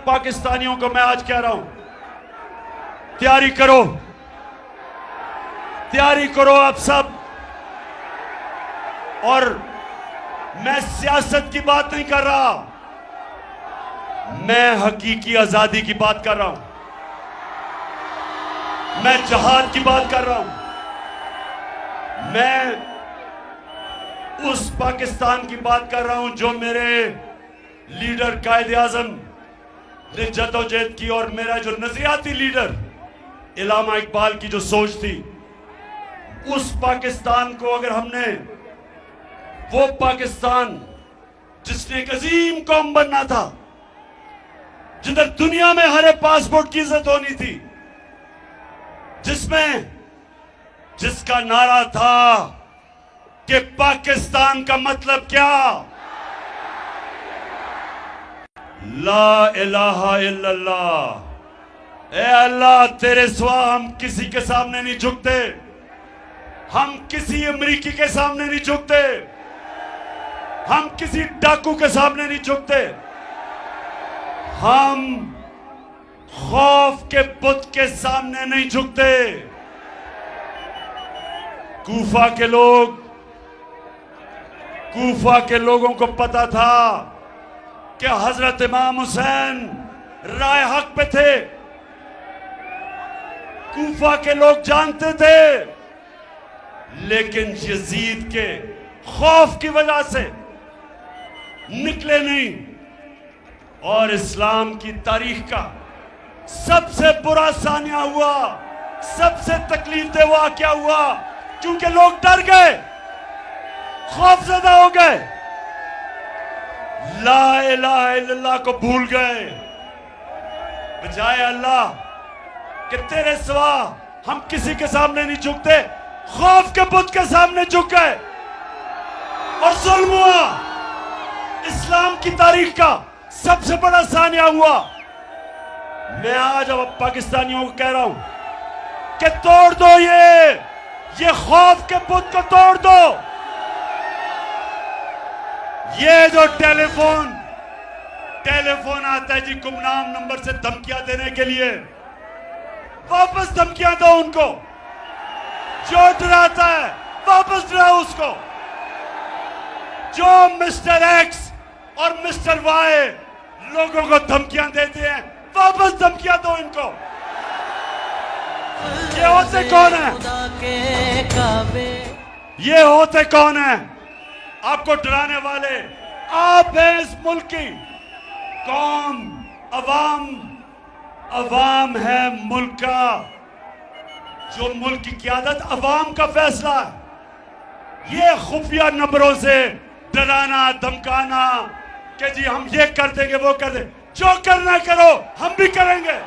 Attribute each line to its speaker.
Speaker 1: پاکستانیوں کو میں آج کہہ رہا ہوں، تیاری کرو، تیاری کرو آپ سب. اور میں سیاست کی بات نہیں کر رہا، میں حقیقی آزادی کی بات کر رہا ہوں، میں جہاد کی بات کر رہا ہوں، میں اس پاکستان کی بات کر رہا ہوں جو میرے لیڈر قائد اعظم نے جدوجہد کی، اور میرا جو نظریاتی لیڈر علامہ اقبال کی جو سوچ تھی. اس پاکستان کو اگر ہم نے، وہ پاکستان جس نے ایک عظیم قوم بننا تھا، جدھر دنیا میں ہر پاسپورٹ کی عزت ہونی تھی، جس کا نعرہ تھا کہ پاکستان کا مطلب کیا؟ لا الہ الا اللہ. اے اللہ، تیرے سوا ہم کسی کے سامنے نہیں جھکتے، ہم کسی امریکی کے سامنے نہیں جھکتے، ہم کسی ڈاکو کے سامنے نہیں جھکتے، ہم خوف کے بت کے سامنے نہیں جھکتے. کوفہ کے لوگوں کو پتا تھا کہ حضرت امام حسین رائے حق پہ تھے. کوفہ کے لوگ جانتے تھے، لیکن یزید کے خوف کی وجہ سے نکلے نہیں. اور اسلام کی تاریخ کا سب سے برا ثانیہ ہوا، سب سے تکلیف دہ واقعہ ہوا، کیونکہ لوگ ڈر گئے، خوف زدہ ہو گئے، لا الہ الا اللہ کو بھول گئے. بجائے اللہ کہ تیرے سوا ہم کسی کے سامنے نہیں جھکتے، خوف کے بت کے سامنے جھک گئے اور ظلم ہوا. اسلام کی تاریخ کا سب سے بڑا ثانیہ ہوا. میں آج اب پاکستانیوں کو کہہ رہا ہوں کہ توڑ دو یہ خوف کے بت کو توڑ دو. یہ جو ٹیلی فون آتا ہے جی گمنام نمبر سے دھمکیاں دینے کے لیے، واپس دھمکیاں دو ان کو. جو ڈراتا ہے واپس ڈراؤ اس کو. جو مسٹر ایکس اور مسٹر وائی لوگوں کو دھمکیاں دیتے ہیں، واپس دھمکیاں دو ان کو. یہ ہوتے کون ہیں؟ یہ ہوتے کون ہیں آپ کو ڈرانے والے؟ آپ ہیں اس ملک کی قوم، عوام ہے ملک کا. جو ملک کی قیادت عوام کا فیصلہ ہے. یہ خفیہ نمبروں سے ڈرانا دھمکانا کہ جی ہم یہ کر دیں گے وہ کر دیں، جو کرنا کرو، ہم بھی کریں گے.